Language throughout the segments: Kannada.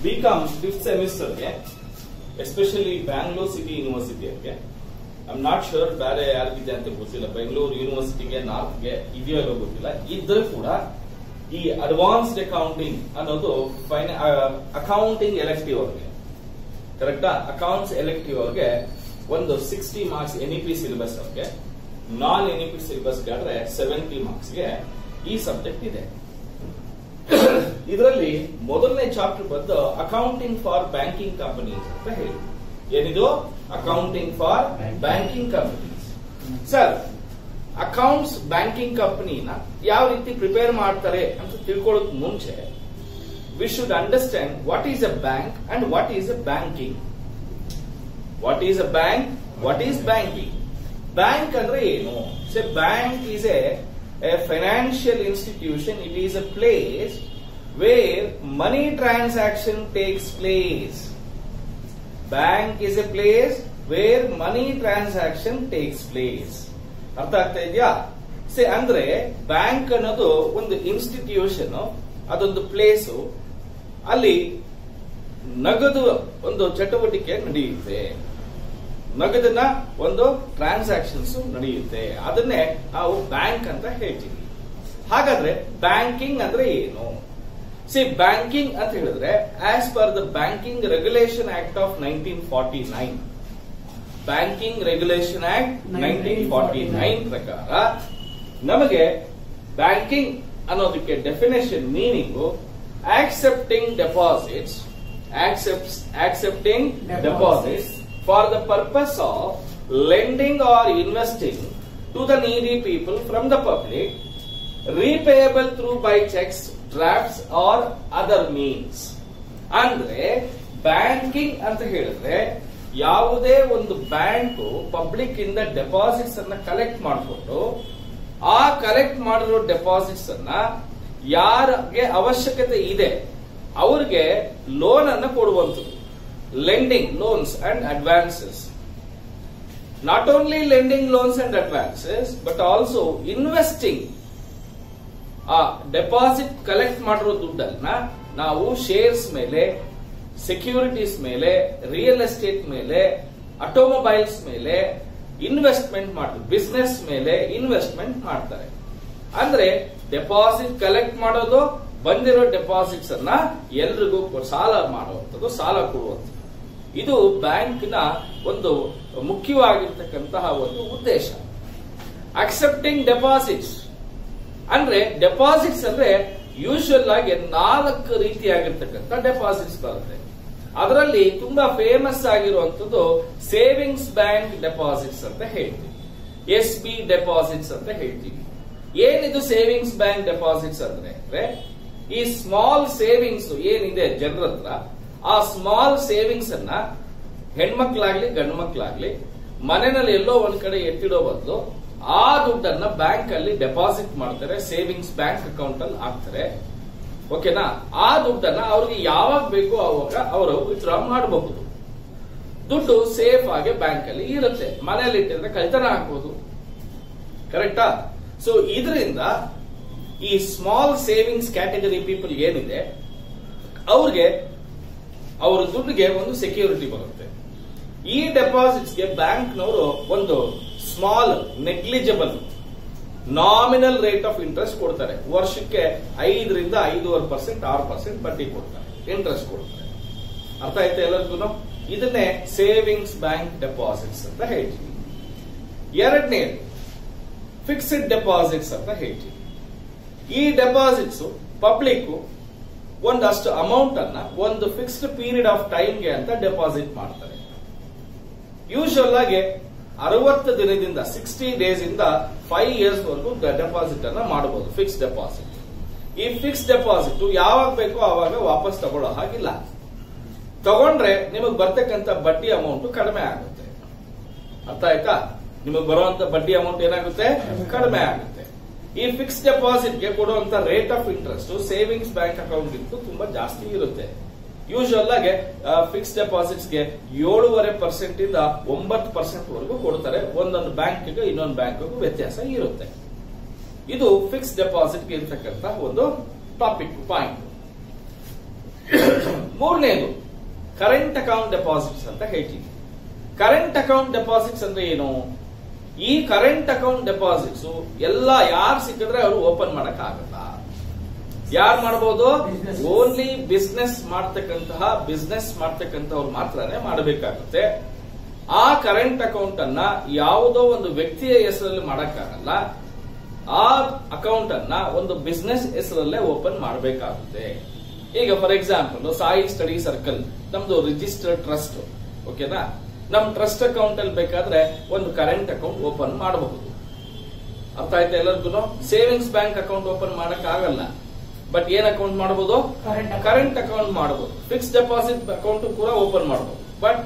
BCom 5th semester ಗೆ ಎಸ್ಪೆಷಲಿ ಬ್ಯಾಂಗ್ಳೂರ್ ಸಿಟಿ ಯೂನಿವರ್ಸಿಟಿಗೆ ಐ ಆಮ್ ನಾಟ್ ಶೋರ್ ಬೇರೆ ಯಾರಿಗಿದೆ ಅಂತ ಗೊತ್ತಿಲ್ಲ. ಬೆಂಗಳೂರು ಯೂನಿವರ್ಸಿಟಿಗೆ ನಾರ್ತ್ಗೆ ಇದೆಯೋ ಇಲ್ಲೋ ಗೊತ್ತಿಲ್ಲ. ಇದ್ರೂ ಕೂಡ ಈ ಅಡ್ವಾನ್ಸ್ಡ್ ಅಕೌಂಟಿಂಗ್ ಅನ್ನೋದು ಅಕೌಂಟಿಂಗ್ ಎಲೆಕ್ಟಿವ್ ಅವ್ರಿಗೆ ಕರೆಕ್ಟಾ. ಅಕೌಂಟ್ಸ್ ಎಲೆಕ್ಟಿವ್ ಅವ್ರಿಗೆ ಒಂದು 60 ಮಾರ್ಕ್ಸ್ ಎನ್ಇಪಿ ಸಿಲೆಬಸ್ ಅವ್ರಿಗೆ, ನಾನ್ ಎನ್ಇಪಿ ಸಿಲೆಬಸ್ ಗಾದ್ರೆ 70 ಮಾರ್ಕ್ಸ್ ಗೆ ಈ ಸಬ್ಜೆಕ್ಟ್ ಇದೆ. ಇದರಲ್ಲಿ ಮೊದಲನೇ ಚಾಪ್ಟರ್ ಬಂದು ಅಕೌಂಟಿಂಗ್ ಫಾರ್ ಬ್ಯಾಂಕಿಂಗ್ ಕಂಪನೀಸ್ ಅಂತ ಹೇಳಿ. ಏನಿದು accounting for banking companies. Sir, accounts banking ಕಂಪನಿನ ಯಾವ ರೀತಿ ಪ್ರಿಪೇರ್ ಮಾಡ್ತಾರೆ ಅಂತ ತಿಳ್ಕೊಳ್ಳೋಕ್ ಮುಂಚೆ we should understand what is a bank and what is a banking. What is a bank, what is banking. Bank ಅಂದ್ರೆ ಏನು? ಸೆ bank is A financial institution. It is a place where money transaction takes place. Bank is a place where money transaction takes place. ಅರ್ಥ ಆಗ್ತಾ ಇದೆಯಾ? ಅಂದ್ರೆ ಬ್ಯಾಂಕ್ ಅನ್ನೋದು ಒಂದು ಇನ್ಸ್ಟಿಟ್ಯೂಷನ್, ಅದೊಂದು ಪ್ಲೇಸ್, ಅಲ್ಲಿ ನಗದು ಒಂದು ಚಟುವಟಿಕೆ ನಡೆಯುತ್ತೆ, ನಗದಿನ ಒಂದು ಟ್ರಾನ್ಸಾಕ್ಷನ್ಸ್ ನಡೆಯುತ್ತೆ. ಅದನ್ನೇ ನಾವು ಬ್ಯಾಂಕ್ ಅಂತ ಹೇಳ್ತೀವಿ. ಹಾಗಾದ್ರೆ ಬ್ಯಾಂಕಿಂಗ್ ಅಂದ್ರೆ ಏನು? ಬ್ಯಾಂಕಿಂಗ್ ಅಂತ ಹೇಳಿದ್ರೆ as per the banking regulation act of 1949, banking regulation act 1949 ಪ್ರಕಾರ ನಮಗೆ ಬ್ಯಾಂಕಿಂಗ್ ಅನ್ನೋದಕ್ಕೆ definition meaning accepting deposits, accepting deposits for the purpose of lending or investing to the needy people from the public, repayable through by checks, drafts or other means. ಅಂದ್ರೆ ಬ್ಯಾಂಕಿಂಗ್ ಅಂತ ಹೇಳಿದ್ರೆ ಯಾವುದೇ ಒಂದು ಬ್ಯಾಂಕ್ ಪಬ್ಲಿಕ್ ಇಂದ ಡೆಪಾಸಿಟ್ಸ್ ಅನ್ನ ಕಲೆಕ್ಟ್ ಮಾಡಿಕೊಂಡು ಆ ಕಲೆಕ್ಟ್ ಮಾಡಿರೋ ಡೆಪಾಸಿಟ್ಸ್ ಅನ್ನ ಯಾರಿಗೆ ಅವಶ್ಯಕತೆ ಇದೆ ಅವ್ರಿಗೆ ಲೋನ್ ಅನ್ನ ಕೊಡುವಂಥದ್ದು. Lending loans and advances. Not only lending loans and advances, but also investing. Deposit collect ಮಾಡಿರೋ ದುಡ್ಡನ್ನ ನಾವು ಶೇರ್ಸ್ ಮೇಲೆ, ಸೆಕ್ಯೂರಿಟೀಸ್ ಮೇಲೆ, ರಿಯಲ್ ಎಸ್ಟೇಟ್ ಮೇಲೆ, ಆಟೋಮೊಬೈಲ್ಸ್ ಮೇಲೆ ಇನ್ವೆಸ್ಟ್ಮೆಂಟ್ ಮಾಡ್ತಾರೆ, ಬಿಸ್ನೆಸ್ ಮೇಲೆ ಇನ್ವೆಸ್ಟ್ಮೆಂಟ್ ಮಾಡ್ತಾರೆ. ಅಂದ್ರೆ ಡೆಪಾಸಿಟ್ ಕಲೆಕ್ಟ್ ಮಾಡೋದು, ಬಂದಿರೋ ಡೆಪಾಸಿಟ್ಸ್ ಅನ್ನ ಎಲ್ರಿಗೂ ಸಾಲ ಮಾಡುವಂಥದ್ದು, ಸಾಲ ಕೊಡುವಂಥದ್ದು. ಇದು ಬ್ಯಾಂಕ್ನ ಒಂದು ಮುಖ್ಯವಾಗಿರ್ತಕ್ಕಂತಹ ಒಂದು ಉದ್ದೇಶ. ಅಕ್ಸೆಪ್ಟಿಂಗ್ ಡೆಪಾಸಿಟ್ಸ್ ಅಂದ್ರೆ ಡೆಪಾಸಿಟ್ಸ್ ಅಂದ್ರೆ ಯೂಶುವಲ್ ಆಗಿ 4 ರೀತಿಯಾಗಿರ್ತಕ್ಕಂಥ ಡೆಪಾಸಿಟ್ಸ್ ಬರುತ್ತೆ. ಅದರಲ್ಲಿ ತುಂಬಾ ಫೇಮಸ್ ಆಗಿರುವಂತದ್ದು ಸೇವಿಂಗ್ಸ್ ಬ್ಯಾಂಕ್ ಡೆಪಾಸಿಟ್ಸ್ ಅಂತ ಹೇಳ್ತೀವಿ, SB ಡೆಪಾಸಿಟ್ಸ್ ಅಂತ ಹೇಳ್ತೀವಿ. ಏನಿದು ಸೇವಿಂಗ್ಸ್ ಬ್ಯಾಂಕ್ ಡೆಪಾಸಿಟ್ಸ್ ಅಂದ್ರೆ ಈ ಸ್ಮಾಲ್ ಸೇವಿಂಗ್ಸ್ ಏನಿದೆ ಜನರ ಹತ್ರ, ಆ ಸ್ಮಾಲ್ ಸೇವಿಂಗ್ಸ್ ಅನ್ನ ಹೆಣ್ಮಕ್ಳಾಗ್ಲಿ ಗಂಡು ಮಕ್ಳಾಗ್ಲಿ ಮನೆಯಲ್ಲಿ ಎಲ್ಲೋ ಒಂದ್ ಕಡೆ ಎತ್ತಿಡೋ ಬದಲು ಆ ದುಡ್ಡನ್ನ ಬ್ಯಾಂಕ್ ಅಲ್ಲಿ ಡೆಪಾಸಿಟ್ ಮಾಡ್ತಾರೆ, ಸೇವಿಂಗ್ಸ್ ಬ್ಯಾಂಕ್ ಅಕೌಂಟ್ ಅಲ್ಲಿ ಹಾಕ್ತಾರೆ. ಓಕೆನಾ? ಆ ದುಡ್ಡನ್ನ ಅವ್ರಿಗೆ ಯಾವಾಗ ಬೇಕು ಅವಾಗ ಅವರು ವಿತ್ಡ್ರಾ ಮಾಡಬಹುದು. ದುಡ್ಡು ಸೇಫ್ ಆಗಿ ಬ್ಯಾಂಕ್ ಅಲ್ಲಿ ಇರುತ್ತೆ, ಮನೆಯಲ್ಲಿ ಇಟ್ಟಿದ್ರೆ ಕಳ್ತನ ಆಗ್ಬೋದು. ಕರೆಕ್ಟಾ? ಸೊ ಇದರಿಂದ ಈ ಸ್ಮಾಲ್ ಸೇವಿಂಗ್ಸ್ ಕ್ಯಾಟಗರಿ ಪೀಪಲ್ ಏನಿದೆ ಅವ್ರಿಗೆ ಅವರ ದುಡ್ಡಿಗೆ ಒಂದು ಸೆಕ್ಯೂರಿಟಿ ಬರುತ್ತೆ. ಈ ಡೆಪಾಸಿಟ್ಸ್ಗೆ ಬ್ಯಾಂಕ್ನವರು ಒಂದು small negligible nominal rate of interest ಕೊಡ್ತಾರೆ. ವರ್ಷಕ್ಕೆ 5 ರಿಂದ 5.5%, 6% ಬಡ್ಡಿ ಕೊಡ್ತಾರೆ, ಇಂಟ್ರೆಸ್ಟ್ ಕೊಡ್ತಾರೆ. ಅರ್ಥ ಆಯ್ತಾ ಎಲ್ಲರಿಗೂ? ಇದನ್ನೇ ಸೇವಿಂಗ್ಸ್ ಬ್ಯಾಂಕ್ ಡೆಪಾಸಿಟ್ಸ್ ಅಂತ ಹೇಳ್ತೀವಿ. ಎರಡನೇದು ಫಿಕ್ಸ್ಡ್ ಡೆಪಾಸಿಟ್ಸ್ ಅಂತ ಹೇಳ್ತೀವಿ. ಈ ಡೆಪಾಸಿಟ್ಸ್ ಪಬ್ಲಿಕ್ ಒಂದಷ್ಟು ಅಮೌಂಟ್ ಅನ್ನ ಒಂದು ಫಿಕ್ಸ್ಡ್ ಪೀರಿಯಡ್ ಆಫ್ ಟೈಮ್ಗೆ ಅಂತ ಡೆಪಾಸಿಟ್ ಮಾಡ್ತಾರೆ. ಯೂಶುವಲ್ ಆಗಿ 60 ದಿನದಿಂದ 60 ಡೇಸ್ ಇಂದ 5 ಇಯರ್ಸ್ ವರೆಗೂ ಡೆಪಾಸಿಟ್ ಅನ್ನ ಮಾಡಬಹುದು, ಫಿಕ್ಸ್ಡ್ ಡೆಪಾಸಿಟ್. ಈ ಫಿಕ್ಸ್ಡ್ ಡೆಪಾಸಿಟ್ ಯಾವಾಗ ಬೇಕೋ ಆವಾಗ ವಾಪಸ್ ತಗೊಳ್ಳೋ ಹಾಗಿಲ್ಲ. ತಗೊಂಡ್ರೆ ನಿಮಗೆ ಬರ್ತಕ್ಕಂಥ ಬಡ್ಡಿ ಅಮೌಂಟ್ ಕಡಿಮೆ ಆಗುತ್ತೆ. ಅರ್ಥ ಆಯ್ತಾ? ನಿಮಗೆ ಬರುವಂತ ಬಡ್ಡಿ ಅಮೌಂಟ್ ಏನಾಗುತ್ತೆ? ಕಡಿಮೆ ಆಗುತ್ತೆ. ಈ ಫಿಕ್ಸ್ ಡೆಪಾಸಿಟ್ ಗೆ ಕೊಡುವಂತ rate of interest savings bank account ಗಿಂತ ತುಂಬಾ ಜಾಸ್ತಿ ಇರುತ್ತೆ. ಯೂಶುವಲ್ ಆಗಿ ಫಿಕ್ಸ್ ಡೆಪಾಸಿಟ್ಸ್ ಗೆ 7.5% ಇಂದ 9% ವರೆಗೂ ಕೊಡ್ತಾರೆ. ಒಂದೊಂದು ಬ್ಯಾಂಕ್ಗೆ ಇನ್ನೊಂದು ಬ್ಯಾಂಕ್ಗೂ ವ್ಯತ್ಯಾಸ ಇರುತ್ತೆ. ಇದು ಫಿಕ್ಸ್ ಡೆಪಾಸಿಟ್ ಗೆ ಇರತಕ್ಕಂತ ಒಂದು ಟಾಪಿಕ್ ಪಾಯಿಂಟ್. ಮೂರನೇದು ಕರೆಂಟ್ ಅಕೌಂಟ್ ಡೆಪಾಸಿಟ್ಸ್ ಅಂತ ಹೇಳ್ತೀವಿ. ಕರೆಂಟ್ ಅಕೌಂಟ್ ಡೆಪಾಸಿಟ್ಸ್ ಅಂದ್ರೆ ಏನು? ಈ ಕರೆಂಟ್ ಅಕೌಂಟ್ ಡೆಪಾಸಿಟ್ಸ್ ಎಲ್ಲ ಯಾರು ಸಿಕ್ಕಿದ್ರೆ ಅವರು ಓಪನ್ ಮಾಡಕ್ ಆಗಲ್ಲ. ಯಾರು ಮಾಡಬಹುದು? ಓನ್ಲಿ ಬಿಸ್ನೆಸ್ ಮಾಡ್ತಕ್ಕಂಥವ್ರು ಮಾತ್ರನೇ ಮಾಡಬೇಕಾಗುತ್ತೆ. ಆ ಕರೆಂಟ್ ಅಕೌಂಟ್ ಅನ್ನ ಯಾವುದೋ ಒಂದು ವ್ಯಕ್ತಿಯ ಹೆಸರಲ್ಲಿ ಮಾಡಕ್ಕಾಗಲ್ಲ. ಆ ಅಕೌಂಟ್ ಅನ್ನ ಒಂದು ಬಿಸ್ನೆಸ್ ಹೆಸರಲ್ಲೇ ಓಪನ್ ಮಾಡಬೇಕಾಗುತ್ತೆ. ಈಗ for example Sai study circle ನಮ್ದು ರಿಜಿಸ್ಟರ್ಡ್ ಟ್ರಸ್ಟ್, ಓಕೆನಾ? ನಮ್ ಟ್ರಸ್ಟ್ ಅಕೌಂಟ್ ಅಲ್ಲಿ ಬೇಕಾದ್ರೆ ಒಂದು ಕರೆಂಟ್ ಅಕೌಂಟ್ ಓಪನ್ ಮಾಡಬಹುದು. ಅರ್ಥ ಆಯ್ತಾ ಎಲ್ಲರಿಗೂ? ಸೇವಿಂಗ್ಸ್ ಬ್ಯಾಂಕ್ ಅಕೌಂಟ್ ಓಪನ್ ಮಾಡಕ್ ಆಗಲ್ಲ, ಬಟ್ ಏನ್ ಅಕೌಂಟ್ ಮಾಡಬಹುದು? ಕರೆಂಟ್ ಅಕೌಂಟ್ ಮಾಡಬಹುದು. ಫಿಕ್ಸ್ ಡೆಪಾಸಿಟ್ ಅಕೌಂಟ್ ಕೂಡ ಓಪನ್ ಮಾಡಬಹುದು, ಬಟ್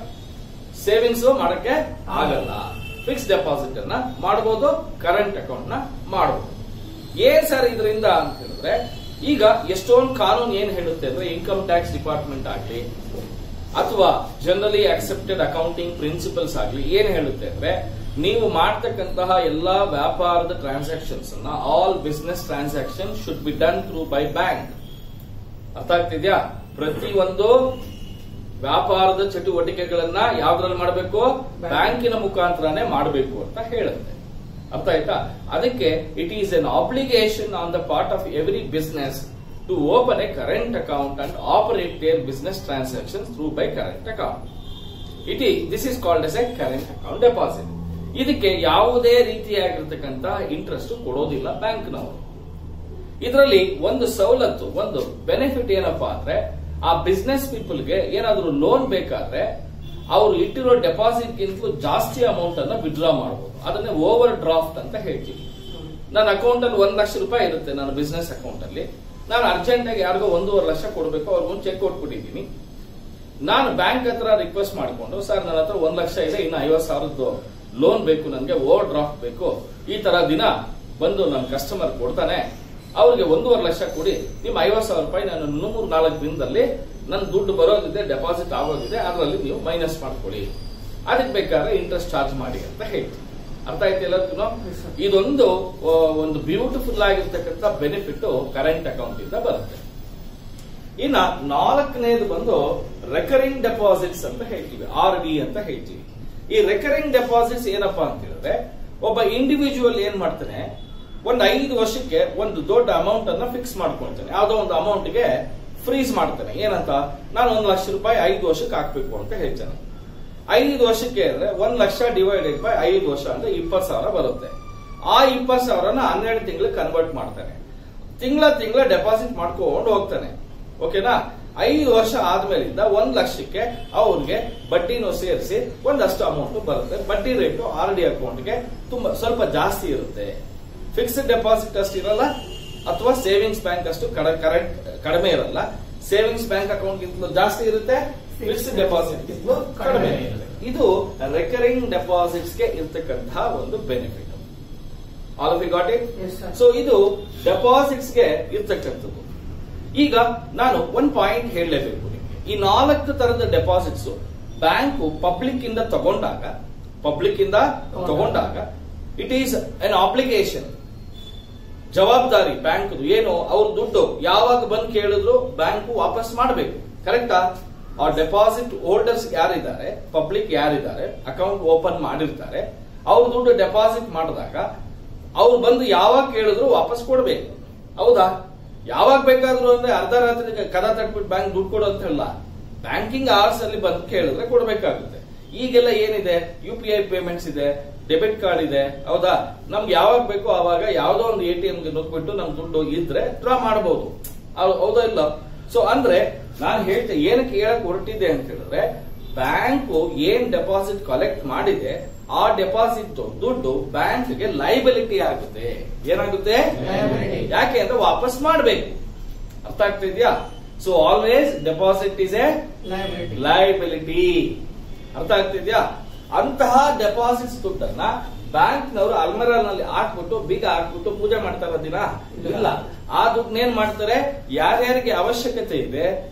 ಸೇವಿಂಗ್ಸ್ ಮಾಡಕ್ಕೆ ಆಗಲ್ಲ. ಫಿಕ್ಸ್ ಡೆಪಾಸಿಟ್ ಅನ್ನ ಮಾಡಬಹುದು, ಕರೆಂಟ್ ಅಕೌಂಟ್ ನ ಮಾಡಬಹುದು. ಏನ್ ಸರ್ ಇದರಿಂದ ಅಂತ ಹೇಳಿದ್ರೆ, ಈಗ ಎಷ್ಟೊಂದು ಕಾನೂನು ಏನ್ ಹೇಳುತ್ತೆ ಅಂದ್ರೆ, ಇನ್ಕಮ್ ಟ್ಯಾಕ್ಸ್ ಡಿಪಾರ್ಟ್ಮೆಂಟ್ ಆಗ್ಲಿ ಅಥವಾ ಜನರಲಿ ಅಕ್ಸೆಪ್ಟೆಡ್ ಅಕೌಂಟಿಂಗ್ ಪ್ರಿನ್ಸಿಪಲ್ಸ್ ಆಗ್ಲಿ ಏನ್ ಹೇಳುತ್ತೆ ಅಂದ್ರೆ, ನೀವು ಮಾಡ್ತಕ್ಕಂತಹ ಎಲ್ಲಾ ವ್ಯಾಪಾರದ ಟ್ರಾನ್ಸಾಕ್ಷನ್ಸ್ ಅನ್ನ, all business transaction should be done through by bank. ಅರ್ಥ ಆಗ್ತಿದ್ಯಾ? ಪ್ರತಿಯೊಂದು ವ್ಯಾಪಾರದ ಚಟುವಟಿಕೆಗಳನ್ನ ಯಾವ್ದ್ರಲ್ಲಿ ಮಾಡಬೇಕು? ಬ್ಯಾಂಕಿನ ಮುಖಾಂತರನೇ ಮಾಡಬೇಕು ಅಂತ ಹೇಳುತ್ತೆ. ಅರ್ಥ ಆಯ್ತಾ? ಅದಕ್ಕೆ it is an obligation on the part of every business to open a current account and operate their business transaction through by current account. This is called as a current account deposit. ಇದಕ್ಕೆ ಯಾವುದೇ ರೀತಿಯಾಗಿರ್ತಕ್ಕಂಥ ಇಂಟ್ರೆಸ್ಟ್ ಕೊಡೋದಿಲ್ಲ ಬ್ಯಾಂಕ್ನವರು. ಇದರಲ್ಲಿ ಒಂದು ಸವಲತ್ತು, ಒಂದು ಬೆನಿಫಿಟ್ ಏನಪ್ಪಾ ಅಂದ್ರೆ, ಆ ಬಿಸ್ನೆಸ್ ಪೀಪಲ್ಗೆ ಏನಾದರೂ ಲೋನ್ ಬೇಕಾದ್ರೆ ಅವರು ಇಟ್ಟಿರೋ ಡೆಪಾಸಿಟ್ ಗಿಂತಲೂ ಜಾಸ್ತಿ ಅಮೌಂಟ್ ಅನ್ನ ವಿಡ್ರಾ ಮಾಡಬಹುದು. ಅದನ್ನೇ ಓವರ್ ಡ್ರಾಫ್ಟ್ ಅಂತ ಹೇಳ್ತೀವಿ. ನನ್ನ ಅಕೌಂಟ್ ಅಲ್ಲಿ 1 ಲಕ್ಷ ರೂಪಾಯಿ ಇರುತ್ತೆ, ನನ್ನ ಬಿಸ್ನೆಸ್ ಅಕೌಂಟ್ ಅಲ್ಲಿ. ನಾನು ಅರ್ಜೆಂಟ್ ಆಗಿ ಯಾರಿಗೋ 1.5 ಲಕ್ಷ ಕೊಡಬೇಕು, ಅವ್ರಿಗೊಂದು ಚೆಕ್ ಕೊಟ್ಬಿಟ್ಟಿದ್ದೀನಿ. ನಾನು ಬ್ಯಾಂಕ್ ಹತ್ರ ರಿಕ್ವೆಸ್ಟ್ ಮಾಡಿಕೊಂಡು, ಸರ್ ನನ್ನ ಹತ್ರ 1 ಲಕ್ಷ ಇದೆ, ಇನ್ನು 50,000 ಲೋನ್ ಬೇಕು, ನನಗೆ ಓವರ್ ಡ್ರಾಫ್ಟ್ ಬೇಕು, ಈ ತರ ದಿನ ಬಂದು ನನ್ನ ಕಸ್ಟಮರ್ ಕೊಡ್ತಾನೆ, ಅವ್ರಿಗೆ 1.5 ಲಕ್ಷ ಕೊಡಿ, ನಿಮ್ 50,000 ರೂಪಾಯಿ ನಾನು 3-4 ದಿನದಲ್ಲಿ ನನ್ನ ದುಡ್ಡು ಬರೋದಿದೆ, ಡೆಪಾಸಿಟ್ ಆಗೋದಿದೆ, ಅದರಲ್ಲಿ ನೀವು ಮೈನಸ್ ಮಾಡ್ಕೊಳ್ಳಿ, ಅದಕ್ಕೆ ಬೇಕಾದ್ರೆ ಇಂಟ್ರೆಸ್ಟ್ ಚಾರ್ಜ್ ಮಾಡಿ ಅಂತ ಹೇಳ್ತೀವಿ. ಅರ್ಥ ಆಯ್ತು ಎಲ್ಲರಿಗೂ? ಇದೊಂದು ಒಂದು ಬ್ಯೂಟಿಫುಲ್ ಆಗಿರ್ತಕ್ಕಂಥ ಬೆನಿಫಿಟ್ ಕರೆಂಟ್ ಅಕೌಂಟ್ ಇಂದ ಬರುತ್ತೆ. ಇನ್ನ 4ನೇದು ಬಂದು ರೆಕರಿಂಗ್ ಡೆಪಾಸಿಟ್ಸ್ ಅಂತ ಹೇಳ್ತೀವಿ, RD ಅಂತ ಹೇಳ್ತೀವಿ. ಈ ರೆಕರಿಂಗ್ ಡೆಪಾಸಿಟ್ಸ್ ಏನಪ್ಪಾ ಅಂತ ಹೇಳಿದ್ರೆ, ಒಬ್ಬ ಇಂಡಿವಿಜುವಲ್ ಏನ್ ಮಾಡ್ತಾನೆ, ಒಂದು 5 ವರ್ಷಕ್ಕೆ ಒಂದು ದೊಡ್ಡ ಅಮೌಂಟ್ ಅನ್ನ ಫಿಕ್ಸ್ ಮಾಡ್ಕೊಳ್ತಾನೆ. ಯಾವ್ದೋ ಒಂದು ಅಮೌಂಟ್ ಗೆ ಫ್ರೀಸ್ ಮಾಡ್ತಾನೆ. ಏನಂತ, ನಾನು 1 ಲಕ್ಷ ರೂಪಾಯಿ 5 ವರ್ಷಕ್ಕೆ ಹಾಕ್ಬೇಕು ಅಂತ ಹೇಳ್ತಾನೆ. 5 ವರ್ಷಕ್ಕೆ ಅಂದ್ರೆ 1 ಲಕ್ಷ ಡಿವೈಡೆಡ್ ಬೈ 5 ವರ್ಷ ಅಂದ್ರೆ 20,000 ಬರುತ್ತೆ. ಆ 20,000ನ 12 ತಿಂಗಳು ಕನ್ವರ್ಟ್ ಮಾಡ್ತಾನೆ. ತಿಂಗಳ ಡೆಪಾಸಿಟ್ ಮಾಡ್ಕೊಂಡು ಹೋಗ್ತಾನೆ. ಓಕೆನಾ? 5 ವರ್ಷ ಆದ್ಮೇಲಿಂದ 1 ಲಕ್ಷಕ್ಕೆ ಅವ್ರಿಗೆ ಬಡ್ಡಿನೂ ಸೇರಿಸಿ ಒಂದಷ್ಟು ಅಮೌಂಟ್ ಬರುತ್ತೆ. ಬಡ್ಡಿ ರೇಟು RD ಅಕೌಂಟ್ಗೆ ತುಂಬಾ ಸ್ವಲ್ಪ ಜಾಸ್ತಿ ಇರುತ್ತೆ. ಫಿಕ್ಸ್ಡ್ ಡೆಪಾಸಿಟ್ ಅಷ್ಟು ಇರಲ್ಲ, ಅಥವಾ ಸೇವಿಂಗ್ಸ್ ಬ್ಯಾಂಕ್ ಅಷ್ಟು ಕಡಿಮೆ ಇರಲ್ಲ. ಸೇವಿಂಗ್ಸ್ ಬ್ಯಾಂಕ್ ಅಕೌಂಟ್ ಗಿಂತಲೂ ಜಾಸ್ತಿ ಇರುತ್ತೆ, ಫಿಕ್ಸ್ಡ್ ಡೆಪಾಸಿಟ್ ಗಿಂತಲೂ ಕಡಿಮೆ ಇರುತ್ತೆ. ಇದು ರೆಕರಿಂಗ್ ಡೆಪಾಸಿಟ್ಸ್ ಗೆ ಇರ್ತಕ್ಕಂತಹ ಒಂದು benefit. All of you got it? So ಇದು ಡೆಪಾಸಿಟ್ಸ್ ಗೆ ಇರ್ತಕ್ಕಂಥದ್ದು. ಈಗ ನಾನು ಒಂದು ಪಾಯಿಂಟ್ ಹೇಳಲೇಬೇಕು ನಿಮಗೆ. ಈ 4 ತರದ ಡೆಪಾಸಿಟ್ಸ್ ಬ್ಯಾಂಕ್ ಪಬ್ಲಿಕ್ ಇಂದ ತಗೊಂಡಾಗ ಇಟ್ ಈಸ್ ಅನ್ ಆಬ್ಲಿಗೇಷನ್, ಜವಾಬ್ದಾರಿ ಬ್ಯಾಂಕ್ ಏನು, ಅವ್ರ ದುಡ್ಡು ಯಾವಾಗ ಬಂದು ಕೇಳಿದ್ರು ಬ್ಯಾಂಕ್ ವಾಪಸ್ ಮಾಡಬೇಕು. ಕರೆಕ್ಟಾ? ಆ ಡೆಪಾಸಿಟ್ ಹೋಲ್ಡರ್ಸ್ ಯಾರಿದ್ದಾರೆ, ಪಬ್ಲಿಕ್ ಯಾರಿದ್ದಾರೆ, ಅಕೌಂಟ್ ಓಪನ್ ಮಾಡಿರ್ತಾರೆ, ಅವ್ರ ದುಡ್ಡು ಡೆಪಾಸಿಟ್ ಮಾಡಿದಾಗ ಅವ್ರು ಬಂದು ಯಾವಾಗ ಕೇಳಿದ್ರು ವಾಪಸ್ ಕೊಡಬೇಕು. ಹೌದಾ? ಯಾವಾಗ ಬೇಕಾದ್ರು ಅಂದ್ರೆ ಅರ್ಧ ರಾತ್ರಿ ಕದ ತಟ್ಬಿಟ್ಟು ಬ್ಯಾಂಕ್ ದುಡ್ಡು ಕೊಡು ಅಂತ ಹೇಳಲ್ಲ. ಬ್ಯಾಂಕಿಂಗ್ ಅವರ್ಸ್ ಅಲ್ಲಿ ಬಂದು ಕೇಳಿದ್ರೆ ಕೊಡಬೇಕಾಗುತ್ತೆ. ಈಗೆಲ್ಲ ಏನಿದೆ, UPI ಪೇಮೆಂಟ್ಸ್ ಇದೆ, ಡೆಬಿಟ್ ಕಾರ್ಡ್ ಇದೆ. ಹೌದಾ? ನಮ್ಗೆ ಯಾವಾಗ ಬೇಕೋ ಆವಾಗ ಯಾವ್ದೋ ಒಂದು ATM ಗೆ ನುಗ್ಬಿಟ್ಟು ನಮ್ ದುಡ್ಡು ಇದ್ರೆ ಡ್ರಾ ಮಾಡಬಹುದು. ಹೌದಾ ಇಲ್ಲ? ಸೊ ಅಂದ್ರೆ ನಾನು ಏನಕ್ಕೆ ಹೇಳಕ್ ಹೊರಟಿದ್ದೆ ಅಂತ ಹೇಳಿದ್ರೆ, ಬ್ಯಾಂಕ್ ಏನ್ ಡೆಪಾಸಿಟ್ ಕಲೆಕ್ಟ್ ಮಾಡಿದೆ ಆ ಡೆಪಾಸಿಟ್ ದುಡ್ಡು ಬ್ಯಾಂಕ್ಗೆ ಲೈಬಿಲಿಟಿ ಆಗುತ್ತೆ. ಏನಾಗುತ್ತೆ? ಯಾಕೆ ಅಂದ್ರೆ ವಾಪಸ್ ಮಾಡಬೇಕು. ಅರ್ಥ ಆಗ್ತಿದ್ಯಾ? So always deposit is A liability. ಅರ್ಥ ಆಗ್ತಿದ್ಯಾ? ಅಂತಹ ಡೆಪಾಸಿಟ್ಸ್ ದುಡ್ಡನ್ನ ಬ್ಯಾಂಕ್ನವರು ಅಲ್ಮರಲ್ಲಿ ಹಾಕ್ಬಿಟ್ಟು ಬೀಗ ಹಾಕ್ಬಿಟ್ಟು ಪೂಜೆ ಮಾಡ್ತಾರ ದಿನ ಇಲ್ಲ. ಆ ದುಡ್ಡನ್ನೇನ್ ಮಾಡ್ತಾರೆ, ಯಾರ್ಯಾರಿಗೆ ಅವಶ್ಯಕತೆ ಇದೆ,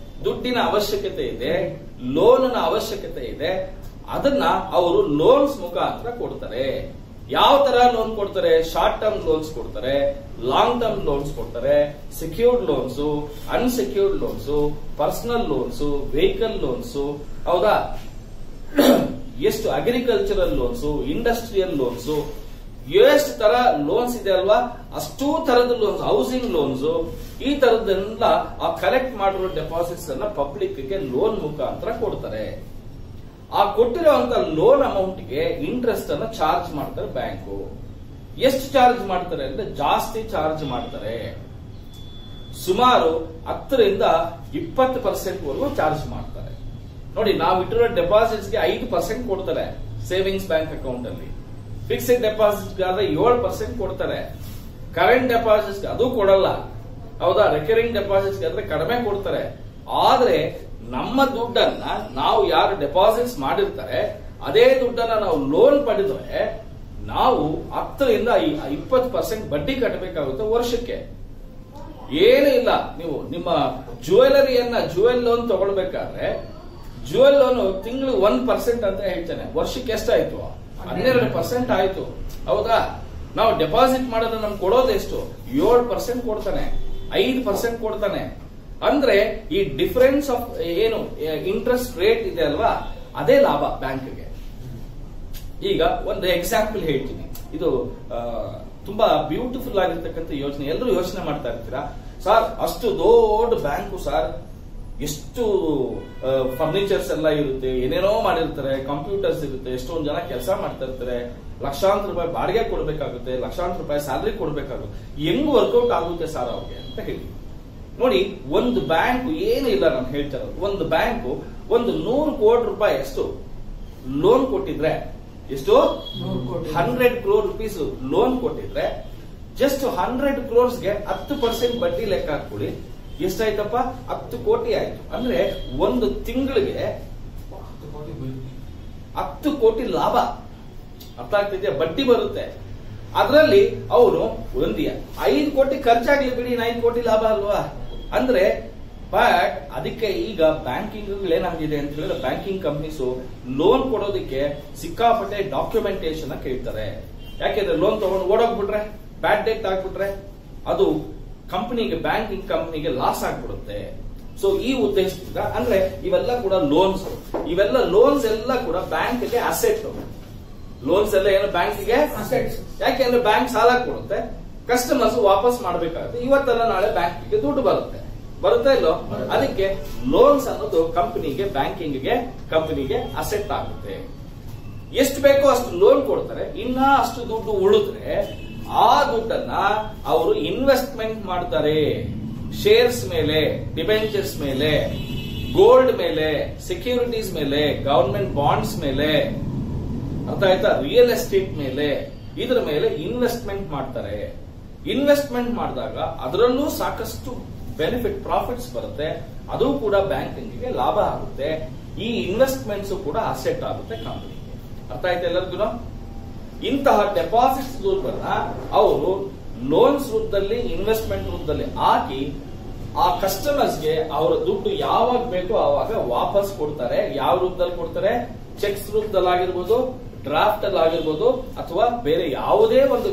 ದುಡ್ಡಿನ ಅವಶ್ಯಕತೆ ಇದೆ, ಲೋನ್ ಅವಶ್ಯಕತೆ ಇದೆ, ಅದನ್ನ ಅವರು ಲೋನ್ಸ್ ಮುಖಾಂತರ ಕೊಡ್ತಾರೆ. ಯಾವ ತರ ಲೋನ್ ಕೊಡ್ತಾರೆ? ಶಾರ್ಟ್ ಟರ್ಮ್ ಲೋನ್ಸ್ ಕೊಡ್ತಾರೆ, ಲಾಂಗ್ ಟರ್ಮ್ ಲೋನ್ಸ್ ಕೊಡ್ತಾರೆ, secured loans, unsecured loans, personal loans, vehicle loans, ಹೌದಾ? ಎಷ್ಟು ಅಗ್ರಿಕಲ್ಚರಲ್ ಲೋನ್ಸ್, ಇಂಡಸ್ಟ್ರಿಯಲ್ ಲೋನ್ಸ್, ಎಷ್ಟು ತರ ಲೋನ್ಸ್ ಇದೆ ಅಲ್ವಾ? ಅಷ್ಟೂ ತರದ ಲೋನ್ಸ್, ಹೌಸಿಂಗ್ ಲೋನ್ಸ್, ಈ ತರದೆಲ್ಲ ಆ ಕಲೆಕ್ಟ್ ಮಾಡಿರೋ ಡೆಪಾಸಿಟ್ಸ್ ಅನ್ನ ಪಬ್ಲಿಕ್ ಗೆ ಲೋನ್ ಮುಖಾಂತರ ಕೊಡ್ತಾರೆ. ಆ ಕೊಟ್ಟಿರುವಂತ ಲೋನ್ ಅಮೌಂಟ್ ಗೆ ಇಂಟ್ರೆಸ್ಟ್ ಅನ್ನ ಚಾರ್ಜ್ ಮಾಡ್ತಾರೆ ಬ್ಯಾಂಕು. ಎಷ್ಟು ಚಾರ್ಜ್ ಮಾಡ್ತಾರೆ ಅಂದ್ರೆ ಜಾಸ್ತಿ ಚಾರ್ಜ್ ಮಾಡ್ತಾರೆ. ಸುಮಾರು 10ರಿಂದ 20% ವರೆಗೂ ಚಾರ್ಜ್ ಮಾಡ್ತಾರೆ. ನೋಡಿ, ನಾವು ಇಟ್ಟಿರೋ ಡೆಪಾಸಿಟ್ಸ್ ಗೆ 5% ಕೊಡ್ತಾರೆ ಸೇವಿಂಗ್ಸ್ ಬ್ಯಾಂಕ್ ಅಕೌಂಟ್ ಅಲ್ಲಿ. ಫಿಕ್ಸ್ಡ್ ಡೆಪಾಸಿಟ್ ಆದ್ರೆ 7% ಕೊಡ್ತಾರೆ. ಕರೆಂಟ್ ಡೆಪಾಸಿಟ್ ಅದು ಕೊಡಲ್ಲ, ಹೌದಾ? ರಿಕರಿಂಗ್ ಡೆಪಾಸಿಟ್ ಆದ್ರೆ ಕಡಿಮೆ ಕೊಡ್ತಾರೆ. ಆದ್ರೆ ನಮ್ಮ ದುಡ್ಡನ್ನ ನಾವು ಯಾರು ಡೆಪಾಸಿಟ್ಸ್ ಮಾಡಿರ್ತಾರೆ ಅದೇ ದುಡ್ಡನ್ನ ನಾವು ಲೋನ್ ಪಡೆದ್ರೆ ನಾವು 10ರಿಂದ 20% ಬಡ್ಡಿ ಕಟ್ಟಬೇಕಾಗುತ್ತೆ ವರ್ಷಕ್ಕೆ. ಏನೂ ಇಲ್ಲ, ನೀವು ನಿಮ್ಮ ಜುವೆಲ್ ಲೋನ್ ತಗೊಳ್ಬೇಕಾದ್ರೆ ಜುವೆಲ್ ಲೋನ್ ತಿಂಗಳು 1% ಅಂತ ಹೇಳ್ತಾನೆ. ವರ್ಷಕ್ಕೆ ಎಷ್ಟಾಯ್ತು? 12% ಆಯ್ತು, ಹೌದಾ? ನಾವು ಡೆಪಾಸಿಟ್ ಮಾಡೋದು ನಮ್ಗೆ ಕೊಡೋದು ಎಷ್ಟು? 7% ಕೊಡ್ತಾನೆ, 5% ಕೊಡ್ತಾನೆ. ಅಂದ್ರೆ ಈ ಡಿಫರೆನ್ಸ್ ಆಫ್ ಏನು ಇಂಟ್ರೆಸ್ಟ್ ರೇಟ್ ಇದೆ ಅಲ್ವಾ, ಅದೇ ಲಾಭ ಬ್ಯಾಂಕ್ಗೆ. ಈಗ ಒಂದು ಎಕ್ಸಾಂಪಲ್ ಹೇಳ್ತೀನಿ. ಇದು ತುಂಬಾ ಬ್ಯೂಟಿಫುಲ್ ಆಗಿರ್ತಕ್ಕಂಥ ಯೋಚನೆ. ಎಲ್ಲರೂ ಯೋಚನೆ ಮಾಡ್ತಾ ಇರ್ತೀರಾ, ಸರ್ ಅಷ್ಟು ದೊಡ್ಡ ಬ್ಯಾಂಕು ಸರ್, ಎಷ್ಟು ಫರ್ನಿಚರ್ಸ್ ಎಲ್ಲ ಇರುತ್ತೆ, ಏನೇನೋ ಮಾಡಿರ್ತಾರೆ, ಕಂಪ್ಯೂಟರ್ಸ್ ಇರುತ್ತೆ, ಎಷ್ಟೊಂದು ಜನ ಕೆಲಸ ಮಾಡ್ತಾ ಇರ್ತಾರೆ, ಲಕ್ಷಾಂತರ ರೂಪಾಯಿ ಬಾಡಿಗೆ ಕೊಡ್ಬೇಕಾಗುತ್ತೆ, ಲಕ್ಷಾಂತರ ರೂಪಾಯಿ ಸ್ಯಾಲರಿ ಕೊಡ್ಬೇಕಾಗುತ್ತೆ, ಹೆಂಗ್ ವರ್ಕೌಟ್ ಆಗುತ್ತೆ ಸರ್ ಅವ್ರಿಗೆ ಅಂತ ಹೇಳಿ. ನೋಡಿ, ಒಂದು ಬ್ಯಾಂಕ್ ಏನು ಇಲ್ಲ, ನಾನು ಹೇಳ್ತಾ ಇರೋದು, ಒಂದು ಬ್ಯಾಂಕು ಒಂದು 100 ಕೋಟಿ ರೂಪಾಯಿ ಎಷ್ಟು ಲೋನ್ ಕೊಟ್ಟಿದ್ರೆ, ಎಷ್ಟು 100 crore rupees ಲೋನ್ ಕೊಟ್ಟಿದ್ರೆ, ಜಸ್ಟ್ 100 crores-ಗೆ 10% ಬಡ್ಡಿ ಲೆಕ್ಕ ಹಾಕೊಳ್ಳಿ, ಎಷ್ಟಾಯ್ತಪ್ಪ? 10 ಕೋಟಿ ಆಯ್ತು. ಅಂದ್ರೆ ಒಂದು ತಿಂಗಳಿಗೆ 10 ಕೋಟಿ ಲಾಭ. ಅರ್ಥ ಆಗ್ತಿದ್ಯಾ? ಬಡ್ಡಿ ಬರುತ್ತೆ. ಅದರಲ್ಲಿ ಅವನು 5 ಕೋಟಿ ಖರ್ಚಾಗ್ಲಿ ಬಿಡಿ, 5 ಕೋಟಿ ಲಾಭ ಅಲ್ವಾ? ಅಂದ್ರೆ ಬಟ್ ಅದಕ್ಕೆ ಈಗ ಬ್ಯಾಂಕಿಂಗ್ ಏನಾಗಿದೆ ಅಂತ ಹೇಳಿದ್ರೆ, ಬ್ಯಾಂಕಿಂಗ್ ಕಂಪನೀಸ್ ಲೋನ್ ಕೊಡೋದಕ್ಕೆ ಸಿಕ್ಕಾಪಟ್ಟೆ ಡಾಕ್ಯುಮೆಂಟೇಶನ್ ಕೇಳ್ತಾರೆ. ಯಾಕೆಂದ್ರೆ ಲೋನ್ ತಗೊಂಡು ಓಡೋಗ್ಬಿಟ್ರೆ, ಬ್ಯಾಡ್ ಡೇಟ್ ಆಗ್ಬಿಟ್ರೆ ಅದು ಕಂಪನಿಗೆ, ಬ್ಯಾಂಕಿಂಗ್ ಕಂಪನಿಗೆ ಲಾಸ್ ಆಗ್ಬಿಡುತ್ತೆ. ಸೊ ಈ ಉದ್ದೇಶದಿಂದ ಅಂದ್ರೆ ಇವೆಲ್ಲ ಕೂಡ ಲೋನ್ಸ್, ಇವೆಲ್ಲ ಲೋನ್ಸ್ ಎಲ್ಲ ಕೂಡ ಬ್ಯಾಂಕ್ಗೆ ಅಸೆಟ್. ಲೋನ್ಸ್ ಎಲ್ಲ ಏನು ಬ್ಯಾಂಕ್ಗೆ ಅಸೆಟ್ಸ್. ಯಾಕೆಂದ್ರೆ ಬ್ಯಾಂಕ್ ಸಾಲ ಕೊಡುತ್ತೆ, ಕಸ್ಟಮರ್ಸ್ ವಾಪಸ್ ಮಾಡಬೇಕಾಗುತ್ತೆ, ಇವತ್ತೆಲ್ಲ ನಾಳೆ ಬ್ಯಾಂಕಿಗೆ ದುಡ್ಡು ಬರುತ್ತೆ ಇಲ್ಲೋ? ಅದಕ್ಕೆ ಲೋನ್ಸ್ ಅನ್ನೋದು ಕಂಪನಿಗೆ, ಬ್ಯಾಂಕಿಂಗ್ಗೆ, ಕಂಪನಿಗೆ ಅಸೆಟ್ ಆಗುತ್ತೆ. ಎಷ್ಟು ಬೇಕೋ ಅಷ್ಟು ಲೋನ್ ಕೊಡ್ತಾರೆ. ಇನ್ನ ಅಷ್ಟು ದುಡ್ಡು ಉಳಿದ್ರೆ ಆ ದುಡ್ಡನ್ನ ಅವರು ಇನ್ವೆಸ್ಟ್ಮೆಂಟ್ ಮಾಡ್ತಾರೆ. ಶೇರ್ಸ್ ಮೇಲೆ, ಡಿಬೆಂಚರ್ಸ್ ಮೇಲೆ, ಗೋಲ್ಡ್ ಮೇಲೆ, ಸೆಕ್ಯೂರಿಟೀಸ್ ಮೇಲೆ, ಗವರ್ಮೆಂಟ್ ಬಾಂಡ್ಸ್ ಮೇಲೆ, ಅರ್ಥ ಆಯ್ತಾ? ರಿಯಲ್ ಎಸ್ಟೇಟ್ ಮೇಲೆ, ಇದರ ಮೇಲೆ ಇನ್ವೆಸ್ಟ್ಮೆಂಟ್ ಮಾಡ್ತಾರೆ. ಇನ್ವೆಸ್ಟ್ಮೆಂಟ್ ಮಾಡಿದಾಗ ಅದರಲ್ಲೂ ಸಾಕಷ್ಟು ಬೆನಿಫಿಟ್, ಪ್ರಾಫಿಟ್ಸ್ ಬರುತ್ತೆ. ಅದು ಕೂಡ ಬ್ಯಾಂಕಿಂಗ್ಗೆ ಲಾಭ ಆಗುತ್ತೆ. ಈ ಇನ್ವೆಸ್ಟ್ಮೆಂಟ್ಸ್ ಕೂಡ ಅಸೆಟ್ ಆಗುತ್ತೆ ಕಂಪನಿಗೆ. ಅರ್ಥ ಆಯ್ತಾ ಎಲ್ಲರಿಗೂ? ಇಂತಹ ಡೆಪಾಸಿಟ್ಸ್ ದುಡ್ಡನ್ನ ಅವರು ಲೋನ್ಸ್ ರೂಪದಲ್ಲಿ, ಇನ್ವೆಸ್ಟ್ಮೆಂಟ್ ರೂಪದಲ್ಲಿ ಹಾಕಿ ಆ ಕಸ್ಟಮರ್ಸ್ಗೆ ಅವರ ದುಡ್ಡು ಯಾವಾಗ ಬೇಕೋ ಆವಾಗ ವಾಪಸ್ ಕೊಡ್ತಾರೆ. ಯಾವ ರೂಪದಲ್ಲಿ ಕೊಡ್ತಾರೆ? ಚೆಕ್ಸ್ ರೂಪದಲ್ಲಿ ಆಗಿರ್ಬೋದು, ಡ್ರಾಫ್ಟ್ ಅಲ್ಲಿ ಆಗಿರ್ಬೋದು, ಅಥವಾ ಬೇರೆ ಯಾವುದೇ ಒಂದು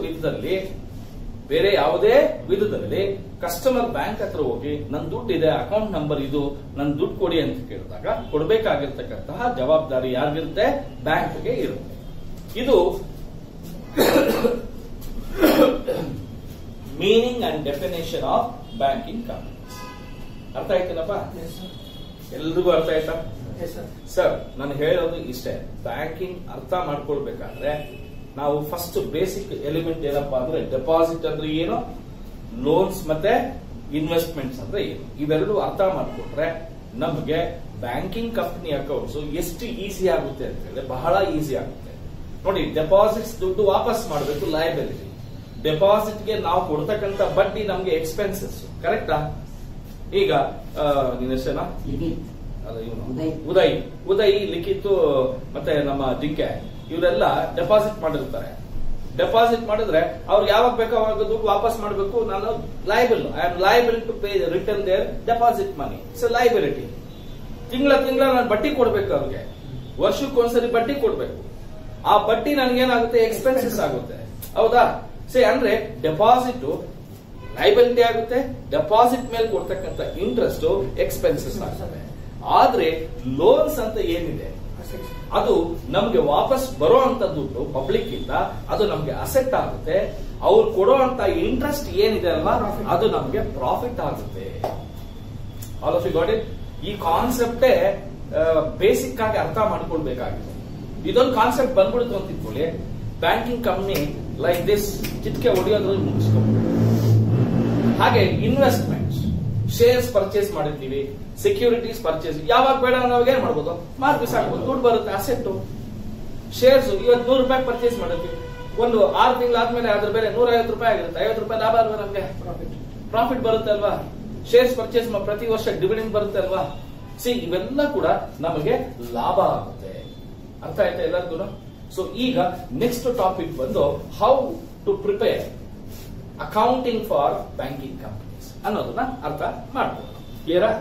ವಿಧದಲ್ಲಿ ಕಸ್ಟಮರ್ ಬ್ಯಾಂಕ್ ಹತ್ರ ಹೋಗಿ ನನ್ನ ದುಡ್ಡು ಇದೆ, ಅಕೌಂಟ್ ನಂಬರ್ ಇದು, ನನ್ನ ದುಡ್ಡು ಕೊಡಿ ಅಂತ ಕೇಳಿದಾಗ ಕೊಡಬೇಕಾಗಿರ್ತಕ್ಕಂತಹ ಜವಾಬ್ದಾರಿ ಯಾರಿಗಿರುತ್ತೆ? ಬ್ಯಾಂಕ್ಗೆ ಇರುತ್ತೆ. ಇದು meaning and definition of banking companies. ಅರ್ಥ ಆಯ್ತೇನಪ್ಪ? ಎಲ್ರಿಗೂ ಅರ್ಥ ಆಯ್ತಾ? ಸರ್, ನಾನು ಹೇಳೋದು ಇಷ್ಟೇ. ಬ್ಯಾಂಕಿಂಗ್ ಅರ್ಥ ಮಾಡ್ಕೊಳ್ಬೇಕಾದ್ರೆ ನಾವು ಫಸ್ಟ್ ಬೇಸಿಕ್ ಎಲಿಮೆಂಟ್ ಏನಪ್ಪಾ ಅಂದ್ರೆ, ಡೆಪಾಸಿಟ್ ಅಂದ್ರೆ ಏನು, ಲೋನ್ಸ್ ಮತ್ತೆ ಇನ್ವೆಸ್ಟ್ಮೆಂಟ್ಸ್ ಅಂದ್ರೆ ಏನು, ಇವೆರಡು ಅರ್ಥ ಮಾಡ್ಕೊಂಡ್ರೆ ನಮಗೆ ಬ್ಯಾಂಕಿಂಗ್ ಕಂಪನಿ ಅಕೌಂಟ್ಸ್ ಎಷ್ಟು ಈಸಿ ಆಗುತ್ತೆ ಅಂತ ಹೇಳಿದ್ರೆ ಬಹಳ ಈಸಿ ಆಗುತ್ತೆ. ನೋಡಿ, ಡೆಪಾಸಿಟ್ಸ್ ದುಡ್ಡು ವಾಪಸ್ ಮಾಡಬೇಕು, ಲಯಬಿಲಿಟಿ. ಡೆಪಾಸಿಟ್ಗೆ ನಾವು ಕೊಡ್ತಕ್ಕಂಥ ಬಡ್ಡಿ ನಮ್ಗೆ ಎಕ್ಸ್ಪೆನ್ಸಸ್, ಕರೆಕ್ಟಾ? ಈಗ ನಿನ್ನ ಹೆಸರೇನಾ? ಉದಯ್, ಲಿಖಿತ್ ಮತ್ತೆ ನಮ್ಮ ಡಿಂಕೆ, ಇವರೆಲ್ಲ ಡೆಪಾಸಿಟ್ ಮಾಡಿರ್ತಾರೆ. ಡೆಪಾಸಿಟ್ ಮಾಡಿದ್ರೆ ಅವ್ರು ಯಾವಾಗ ಬೇಕೋ ಅವಾಗ ದುಡ್ಡು ವಾಪಸ್ ಮಾಡಬೇಕು. ನಾನು liable, I am liable to pay return their deposit money. It's a liability. ತಿಂಗಳ ನಾನು ಬಡ್ಡಿ ಕೊಡ್ಬೇಕು ಅವ್ರಿಗೆ, ವರ್ಷಕ್ಕೊಂದ್ಸರಿ ಬಡ್ಡಿ ಕೊಡ್ಬೇಕು. ಆ ಬಡ್ಡಿ ನನಗೇನಾಗುತ್ತೆ, ಎಕ್ಸ್ಪೆನ್ಸಸ್ ಆಗುತ್ತೆ. ಹೌದಾ? ಅಂದ್ರೆ ಡೆಪಾಸಿಟ್ ಲೈಬಿಲಿಟಿ ಆಗುತ್ತೆ, ಡೆಪಾಸಿಟ್ ಮೇಲೆ ಕೊಡ್ತಕ್ಕಂಥ ಇಂಟ್ರೆಸ್ಟ್ ಎಕ್ಸ್ಪೆನ್ಸಸ್ ಆಗುತ್ತೆ. ಆದ್ರೆ ಲೋನ್ಸ್ ಅಂತ ಏನಿದೆ ಅದು ನಮ್ಗೆ ವಾಪಸ್ ಬರೋ ಅಂತ ದುಡ್ಡು ಪಬ್ಲಿಕ್ ಇಂದ ಅದು ನಮ್ಗೆ ಅಸೆಟ್ ಆಗುತ್ತೆ. ಅವ್ರು ಕೊಡೋ ಅಂತ ಇಂಟ್ರೆಸ್ಟ್ ಏನಿದೆ ಅಲ್ವಾ ಅದು ನಮ್ಗೆ ಪ್ರಾಫಿಟ್ ಆಗುತ್ತೆ. All of you got it? ಈ ಕಾನ್ಸೆಪ್ಟೇ ಬೇಸಿಕ್ ಆಗಿ ಅರ್ಥ ಮಾಡ್ಕೊಳ್ಬೇಕಾಗಿದೆ. ಇದೊಂದು ಕಾನ್ಸೆಪ್ಟ್ ಬಂದ್ಬಿಡ್ತು ಅಂತ ಇಟ್ಕೊಳ್ಳಿ, ಬ್ಯಾಂಕಿಂಗ್ ಕಂಪ್ನಿ ಲೈಕ್ ದಿಸ್ ಚಿಟ್ಕೆ ಹೊಡೆಯೋದ್ರಲ್ಲಿ ಮುಗಿಸ್ಕೊಂಡು. ಹಾಗೆ ಇನ್ವೆಸ್ಟ್ಮೆಂಟ್, ಶೇರ್ಸ್ ಪರ್ಚೇಸ್ ಮಾಡಿರ್ತೀವಿ, ಸೆಕ್ಯೂರಿಟೀಸ್ ಪರ್ಚೇಸ್ ಯಾವಾಗ ಬೇಡ ನಾವಾಗ ಏನ್ ಮಾಡ್ಬೋದು, ಮಾರ್ಕ್ ಬಿಸಾಕ್ಬೋದು, ದುಡ್ಡು ಬರುತ್ತೆ, ಅಸೆಟ್. ಶೇರ್ಸ್ ಇವತ್ತು ₹100 ಪರ್ಚೇಸ್ ಮಾಡಿರ್ತೀವಿ, ಒಂದು 6 ತಿಂಗಳಾದ್ಮೇಲೆ ಅದ್ರ ಬೆಲೆ ₹150 ಆಗಿರುತ್ತೆ, ₹50 ಲಾಭ ಅಲ್ವಾ ನಮ್ಗೆ, ಪ್ರಾಫಿಟ್ ಬರುತ್ತೆ ಅಲ್ವಾ. ಶೇರ್ಸ್ ಪರ್ಚೇಸ್ ಪ್ರತಿ ವರ್ಷ ಡಿವಿಡೆಂಡ್ ಬರುತ್ತೆ ಅಲ್ವಾ. ಇವೆಲ್ಲ ಕೂಡ ನಮಗೆ ಲಾಭ ಆಗುತ್ತೆ. ಅರ್ಥ ಆಯ್ತಾ ಎಲ್ಲರಿಗೂ? ಸೊ ಈಗ ನೆಕ್ಸ್ಟ್ ಟಾಪಿಕ್ ಬಂದು how to prepare accounting for banking companies ಅನ್ನೋದನ್ನ ಅರ್ಥ ಮಾಡ್ಬೋದು. ಕ್ಲಿಯರಾ?